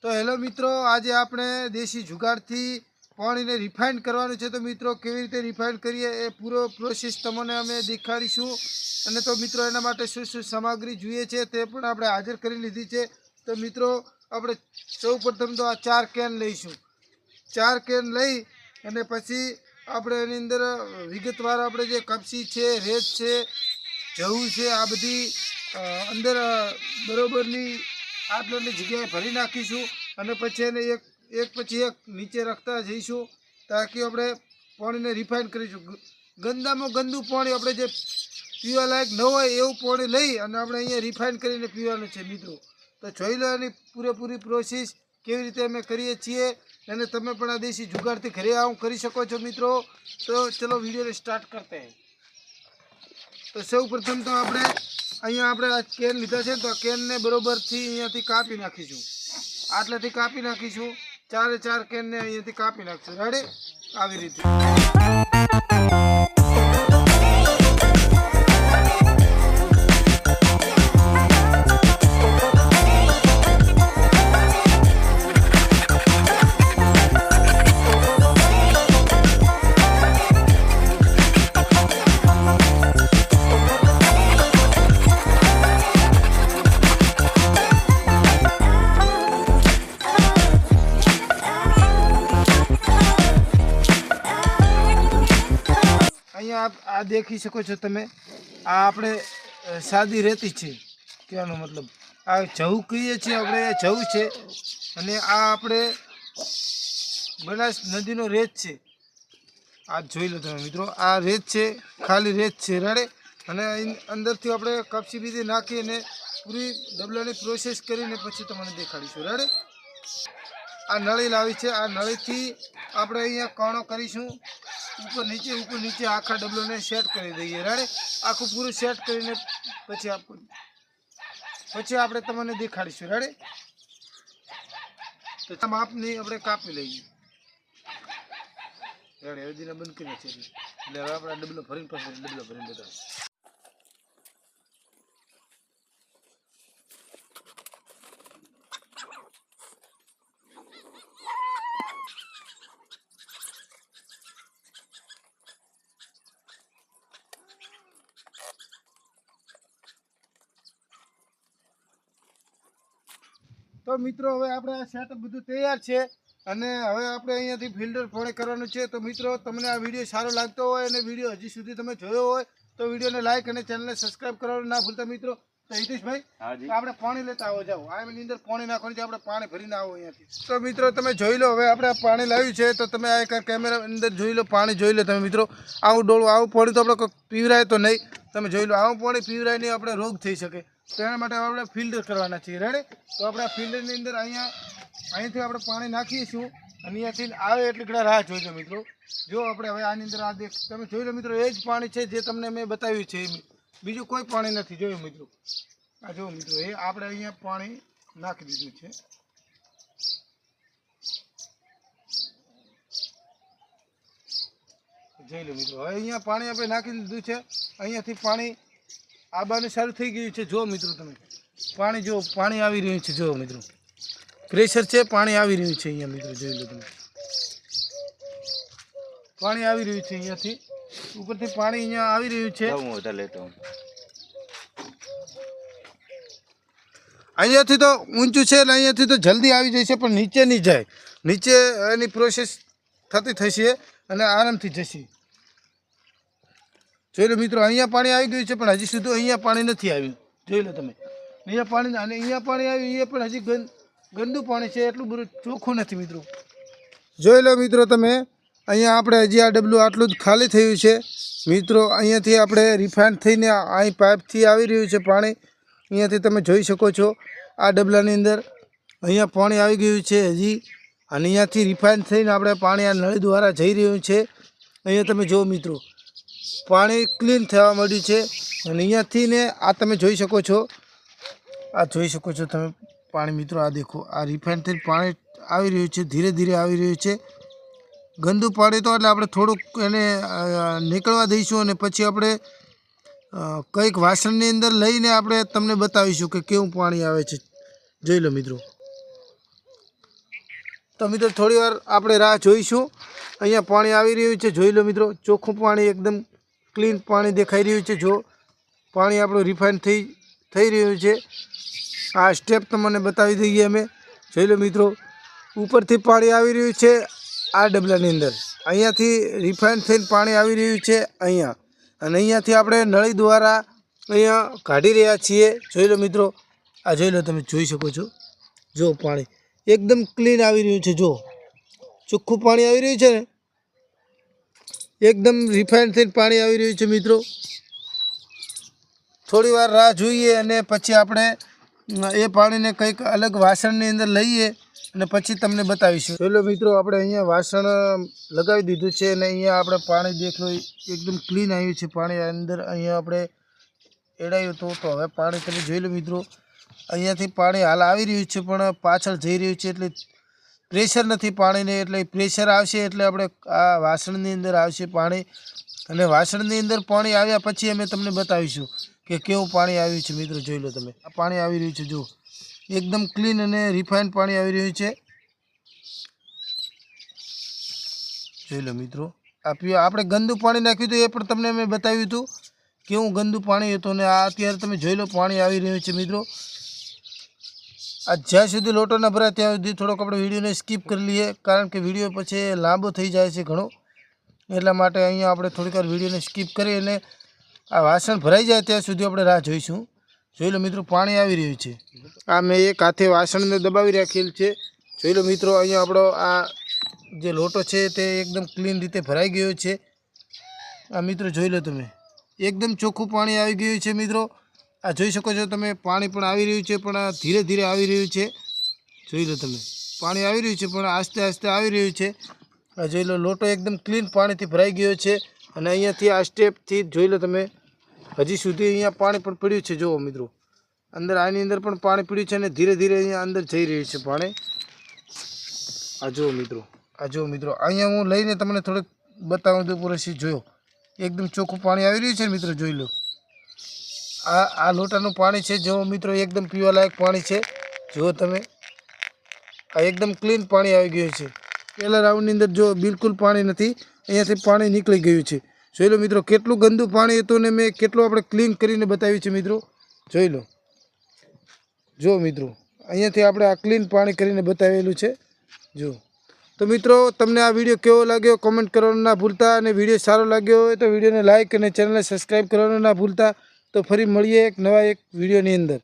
तो हेलो मित्रों, आज आपणे देशी जुगाड़थी पाणी ने रिफाइन करवानुं छे। तो मित्रों केवी रीते रिफाइन करीए ए पूरो प्रोसेस तमने अमे देखाड़ीशुं। अने तो मित्रों एना माटे शुं शुं सामग्री जोईए छे ते पण आपणे हाजर करी लीधी छे। तो मित्रों आपणे सौ प्रथम तो आ 4 केन लईशुं। 4 केन लई अने पछी आपणे एनी अंदर विगतवार आपणे जे कपसी छे, रेत छे, जऊ छे, आ बधी अंदर बरोबरनी आटली जगह भरी नाखीशुं अने पछी एने एक पछी एक नीचे रखता जईशुं ताकि आपणे पाणीने रिफाइन करीशुं। गंदामां गंदू पाणी आपणे जे पीवा लायक न होय एवुं पाणी लई अने आपणे अहींया रिफाइन करीने पीवानुं छे मित्रों। तो जोई लो एनी पूरेपूरी प्रोसेस केवी रीते अमे करीए छीए अने तमे पण आ देशी जुगाड़थी घरे आવું કરી શકો છો मित्रों। तो चलो वीडियो स्टार्ट करते हैं। तो सौ प्रथम तो आपणे अहींया आपणे आ केन लीधा छे तो केन ने बरोबरथी अहींयाथी कापी नाखीशुं। आटलेथी कापी नाखीशुं। 4 केन ने अहींयाथी कापी नाखीशुं। रेडी આવી રીતે। आ देखी सको छो तमे आ आपणे सादी रेती छे। कहेवानो मतलब आ जऊ कहीए छीए आपणे जऊ छे अने आ आपणे बनास नदीनो रेत छे। आ जोई लो तमे मित्रों, आ रेत छे, खाली रेत छे। रेडी अने अंदरथी आपणे कपसी बीजी नाखी अने पूरी डबलानी प्रोसेस करीने पछी तमने देखाडीशुं। रेडी आ नळी लावी छे। आ नळीथी आपणे अहींया काणो करीशुं। ऊपर नीचे आखा डबलो ने सेट करी दईए। रेडी आखुं पूरुं सेट करीने पछी आपणे तमने देखाडीशुं। रेडी तो मापनी आपणे कापी लईए। रेडी हळदीने बंद करीने छे એટલે હવે આપણે ડબલો ભરીને પછી ડબલો ભરીને બતાવો। तो मित्रों हवे आपणे आ सेटअप बधुं तैयार छे अने हवे आपणे अहींयाथी फिल्टर पाणी करवानुं छे। तो मित्रों तमने आ विडियो सारो लागतो होय अने विडियो हजी सुधी तमे जोयो होय तो विडियोने लाइक अने चेनलने सब्सक्राइब करवानुं ना भूलता मित्रों। तो हितेश भाई आपणे पाणी लेता आवो जाओ। आ एनी अंदर पाणी नाखवानुं छे, आपणे पाणी भरीने आवो अहींयाथी। तो मित्रों तमे जोई लो हवे आपणे पाणी लाव्युं छे। तो तमे आ एक केमेरा अंदर जोई लो, पाणी जोई लो तमे मित्रों। आवुं डोळुं आवुं पाणी तो आपणे पीवराय तो नहीं। तमे जोई लो आवुं पाणी पीवराय नहीं आपणे रोग थई शके। तो एना माटे आपणे फिल्टर करवाना छे। रेडी तो आपणे फिल्टरनी अंदर અહીંથી આપણે પાણી નાખીશું અને અહીંયાથી આવે એટલી ઘણા રાહ જોઈજો મિત્રો। જો આપણે હવે આની અંદર આ દેખ તમે જોઈ લો મિત્રો, એ જ પાણી છે જે તમને મેં બતાવ્યું છે, બીજું કોઈ પાણી નથી। જોયું મિત્રો, આ જો મિત્રો એ આપણે અહીંયા પાણી નાખી દીધું છે। જોઈ લો મિત્રો, હવે અહીંયા પાણી આપણે નાખી દીધું છે। અહીંયાથી પાણી આબાનું ચાલુ થઈ ગયું છે। જો મિત્રો તમે પાણી જો પાણી આવી રહ્યું છે। જો મિત્રો प्रेशर है, पानी आवी रह्युं छे। अहींया मित्रों जोई लो तमे पाणी आवी रह्युं छे। अहींयाथी उपरथी पाणी अहींया आवी रह्युं छे। अहींयाथी तो ऊंचुं छे એટલે अहींयाथी तो जल्दी आवी जशे पण नीचे नहीं जाए। नीचे एनी प्रोसेस थती थशे अने आरामथी जशे। जोई लो मित्रों, अहींया पाणी आवी गयुं छे पण हजी सुधी अहींया पाणी नथी आव्युं। जोई लो तमे अहींया पाणी अने अहींया पाणी आव्युं ए पण हजी गंदू पाणी है, एटलुं बधुं चोख्खुं नथी मित्रों। जोई लो मित्रों तमे अहींया आपणे हजी आ डबલું आटલું ज खाली थयुं छे मित्रों। अहींयाथी आपणे रिफाइन थईने અહીં पाइपथी आवी रह्युं छे पाणी। अहींयाथी तमे जोई शको छो आ डबलानी अंदर अहींया पाणी आवी गयुं छे हजी अने अहींयाथी रिफाइन थईने आपणे पाणी आ नळी द्वारा जई रह्युं छे। अहींया तमे जो मित्रों पाणी क्लीन थवा मळ्युं छे अने अहींयाथी ने आ तमे जोई शको छो। आ जोई शको छो तमे पाणी मित्रों। आ देखो आ रिफाइन थी पाणी आवी रह्युं छे, धीरे धीरे आवी रह्युं छे। गंदू पाणी तो एटले आपणे थोडुंक एने નીકળવા દઈશું અને પછી આપણે કંઈક વાસણની અંદર લઈને આપણે તમને બતાવીશું કે કેવું પાણી આવે છે। જોઈ લો મિત્રો। તો મિત્રો થોડી વાર આપણે રાહ જોઈશું. અહીંયા પાણી આવી રહ્યું છે, જોઈ લો મિત્રો, ચોખ્ખું પાણી, એકદમ ક્લીન પાણી દેખાઈ રહ્યું છે. જો પાણી આપણું રિફાઇન થઈ રહ્યું છે. આ સ્ટેપ તમને બતાવી દઈએ અમે. જોઈ લો મિત્રો, ઉપરથી પાણી આવી રહ્યું છે આ ડબલાની અંદર. અહીંયાથી રિફાઇન થઈને પાણી આવી રહ્યું છે અહીંયા, અને અહીંયાથી આપણે નળી દ્વારા અહીંયા કાઢી રહ્યા છીએ. જોઈ લો મિત્રો, આ જોઈ લો, તમે જોઈ શકો છો. જો પાણી એકદમ ક્લીન આવી રહ્યું છે. જો ચોખ્ખું પાણી આવી રહ્યું છે ને, એકદમ રિફાઇન થઈને પાણી આવી રહ્યું છે મિત્રો. થોડી વાર રાહ જોઈએ અને પછી આપણે એ પાણીને કંઈક અલગ વાસણની અંદર લઈએ અને પછી તમને બતાવીશું. જોઈ લો મિત્રો, આપણે અહીંયા વાસણ લગાવી દીધું છે અને અહીંયા આપણે પાણી દેખો એકદમ ક્લીન આવ્યું છે. પાણી અંદર અહીંયા આપણે એડાયું તો હવે પાણી તમે જોઈ લો મિત્રો, અહીંયાથી પાણી હાલ આવી રહ્યું છે પણ પાછળ જઈ રહ્યું છે, એટલે પ્રેશર નથી પાણીને. એટલે પ્રેશર આવશે એટલે આપણે આ વાસણની અંદર આવશે પાણી, અને વાસણની અંદર પાણી આવ્યા પછી અમે તમને બતાવીશું કે કેવું પાણી આવ્યું છે. મિત્રો જોઈ લો તમે, આ પાણી આવી રહ્યું છે. જો એકદમ ક્લીન અને રિફાઇન પાણી આવી રહ્યું છે. જોઈ લો મિત્રો, આપણે ગંદુ પાણી નાખ્યું હતું એ પણ તમને અમે બતાવ્યું હતું કેવું ગંદુ પાણી હતું, અને આ અત્યારે તમે જોઈ લો પાણી આવી રહ્યું છે મિત્રો. આ જ્યાં સુધી લોટો ન ભરાય ત્યાં સુધી થોડોક આપણે વિડીયોને સ્કીપ કરી લઈએ, કારણ કે વિડીયો પછી લાંબો થઈ જાય છે ઘણો. એટલા માટે અહીંયા આપણે થોડીક વાર વિડીયોને સ્કીપ કરી અને આ વાસણ ભરાઈ જાય ત્યાં સુધી આપણે રાહ જોઈશું. જોઈ લો મિત્રો, પાણી આવી રહ્યું છે. આ મેં એક હાથે વાસણને દબાવી રાખેલ છે. જોઈ લો મિત્રો, અહીંયા આપણો આ જે લોટો છે તે એકદમ ક્લીન રીતે ભરાઈ ગયો છે. આ મિત્રો જોઈ લો તમે, એકદમ ચોખ્ખું પાણી આવી ગયું છે મિત્રો. આ જોઈ શકો છો તમે, પાણી પણ આવી રહ્યું છે પણ ધીરે ધીરે આવી રહ્યું છે. જોઈ લો તમે, પાણી આવી રહ્યું છે પણ આસ્તે આસ્તે આવી રહ્યું છે. આ જોઈ લો, લોટો એકદમ ક્લીન પાણીથી ભરાઈ ગયો છે. અને અહીંયાથી આ સ્ટેપથી જોઈ લો તમે, હજી સુધી અહીંયા પાણી પણ પડ્યું છે. જુઓ મિત્રો, અંદર આની અંદર પણ પાણી પડ્યું છે અને ધીરે ધીરે અહીંયા અંદર જઈ રહ્યું છે પાણી. આ જુઓ મિત્રો, આ જુઓ મિત્રો, અહીંયા હું લઈને તમને થોડુંક બતાવું દઉં પૂરેથી. જોયો એકદમ ચોખ્ખું પાણી આવી રહ્યું છે મિત્રો. જોઈ લો, આ લોટાનું પાણી છે. જો મિત્રો, એકદમ પીવાલાયક પાણી છે. જુઓ તમે, આ એકદમ ક્લીન પાણી આવી ગયું છે. પહેલા રાઉન્ડની અંદર જો બિલકુલ પાણી નથી, અહીંયાથી પાણી નીકળી ગયું છે. જોઈ લો મિત્રો, કેટલું ગંદુ પાણી હતું ને મેં કેટલું આપણે ક્લીન કરીને બતાવ્યું છે મિત્રો. જોઈ લો, જો મિત્રો, અહીંયાથી આપણે આ ક્લીન પાણી કરીને બતાવેલું છે. જો તો મિત્રો, તમને આ વિડીયો કેવો લાગ્યો કોમેન્ટ કરવાનું ના ભૂલતા, અને વિડીયો સારો લાગ્યો હોય તો વિડીયોને લાઇક અને ચેનલને સબસ્ક્રાઈબ કરવાનું ના ભૂલતા. તો ફરી મળીએ એક નવા વિડીયોની અંદર.